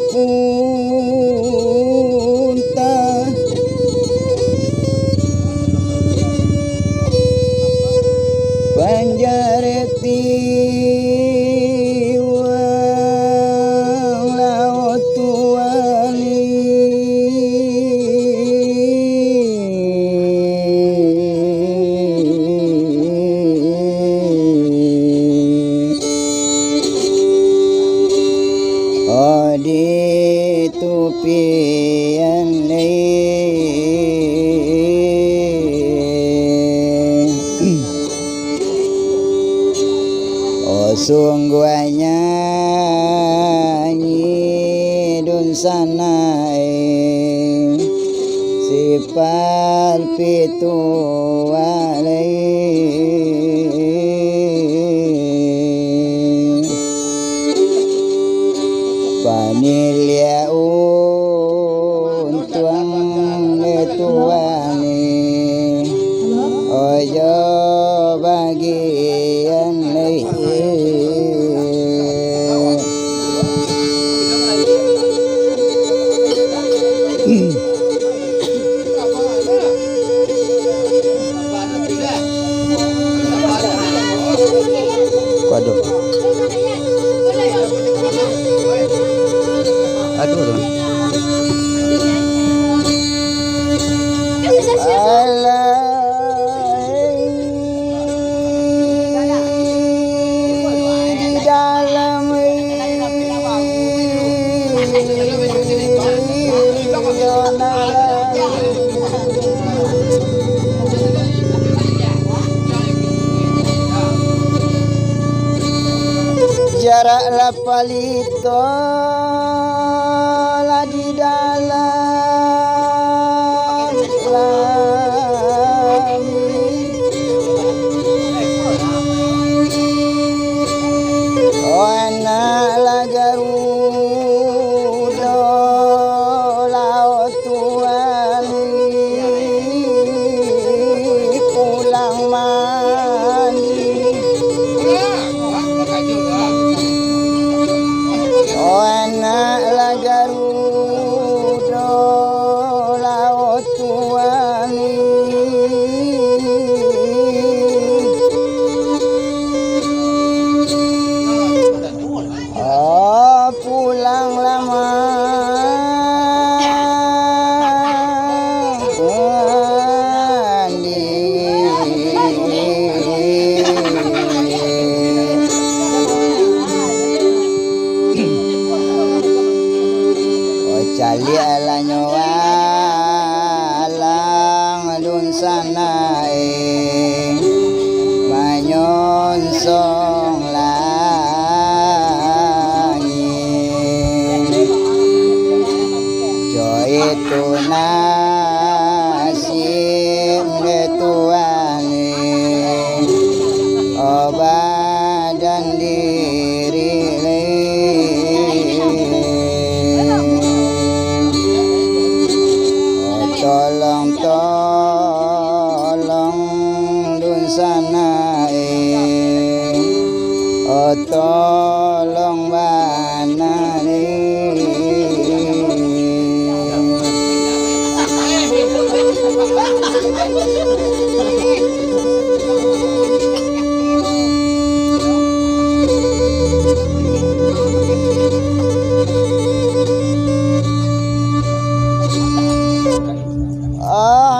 punta panjareti wang laut tuani odi tupian sungguh nyanyi dun sanae sifat pitu alai panilia untuang letuani ojo bagian waduh aduh jarak la palito la di dalam anak la garuda laut tuani pulang mandi anak la garuda laut tuani pulang lama cali ala nyowa lang dun sanae manyon song langit joy itu nasib letuani obat dan diri tolong dun sanae tolong banane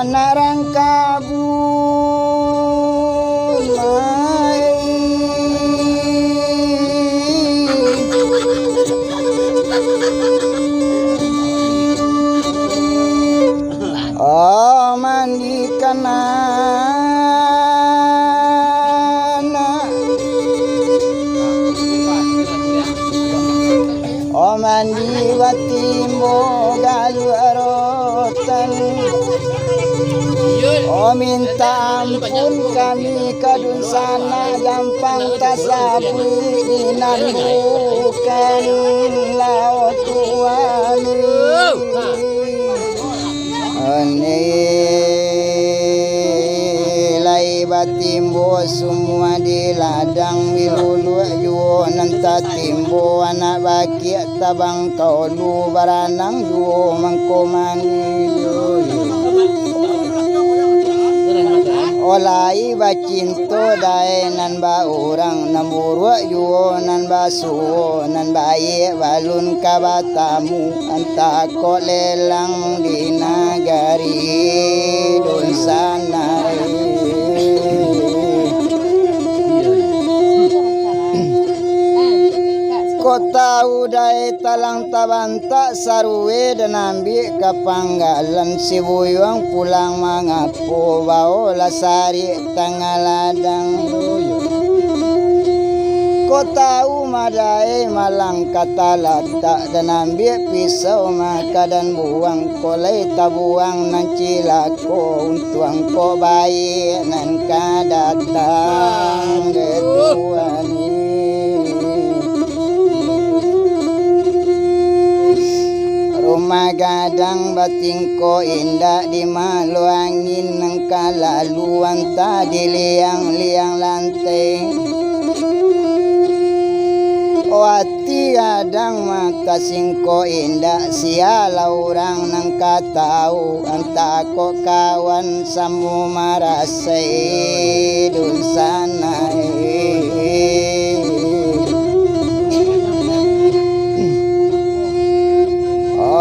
narang kabul mai mandikan anak mandi watimbo galu arotan minta ampun kami kadun sana gampang tasabu inan bukan laut tuani lai batimbo semua di ladang milulu yuwonan tatim bo anak baki tabang kau lu baranang yu mangkomani olai bacinto dai nan ba orang namburwa yu nan ba su nan baye balun kabatamu anta ko lelang di nagari donsana kota udai talang tabanta sarwe dan ambil kapanggalan si buyang pulang mangapo bau lasari tangaladang kota umadai malang katalata dan ambil pisau maka dan buang kolai tabuang nan cilako untuang ko bayi nan kadatang getuani rumah gadang bating ko indah di malu angin ng kalaluan tadi liang-liang lantai o ati gadang mata singko indah siala orang ng katao anta ko kawan samu marasay dun sana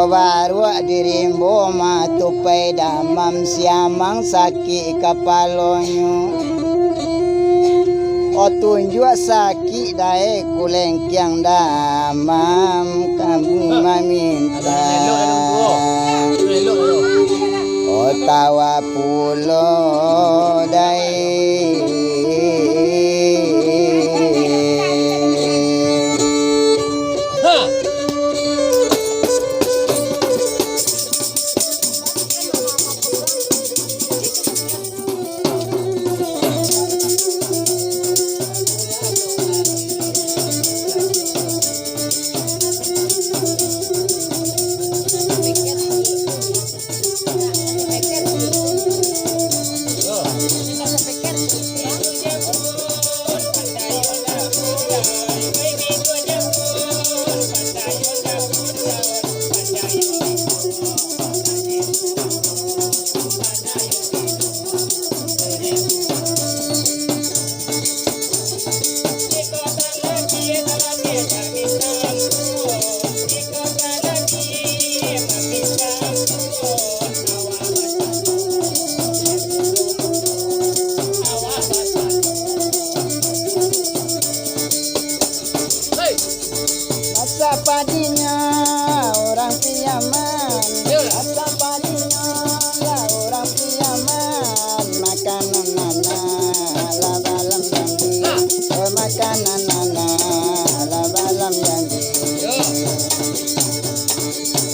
baru dirimbo matupai damam siamang sakit kapalonyo o tunjuk sakit dae kulengkiang damam kamu meminta o tawa pulo dae padinya orang piaman asa padinya ya orang piaman makanan nana labalam janji makanan nana labalam janji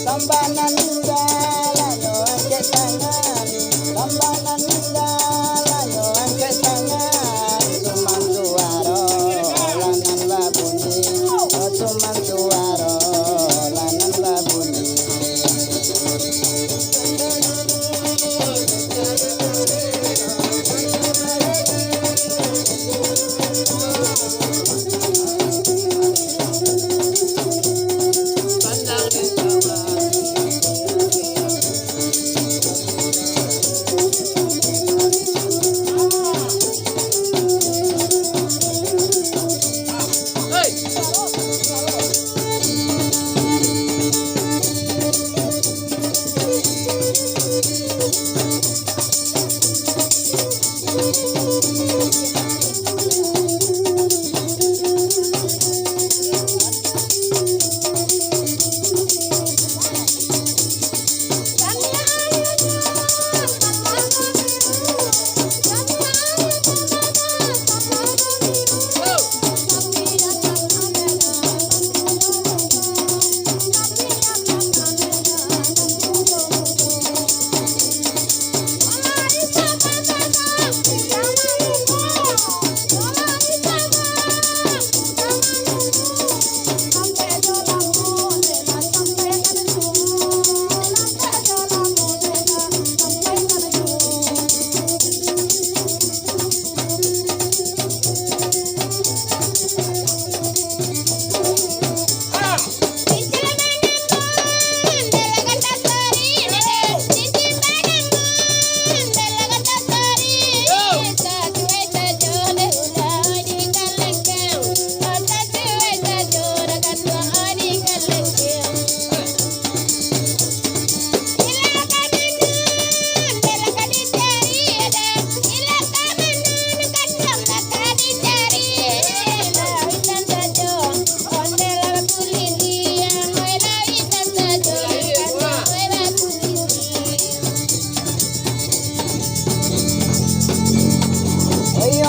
tambanan ninggala yo angkat tangan tambanan ninggala yo angkat tangan suman suaro lanan babuni suman suaro lanan babuni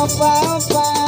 apa-apa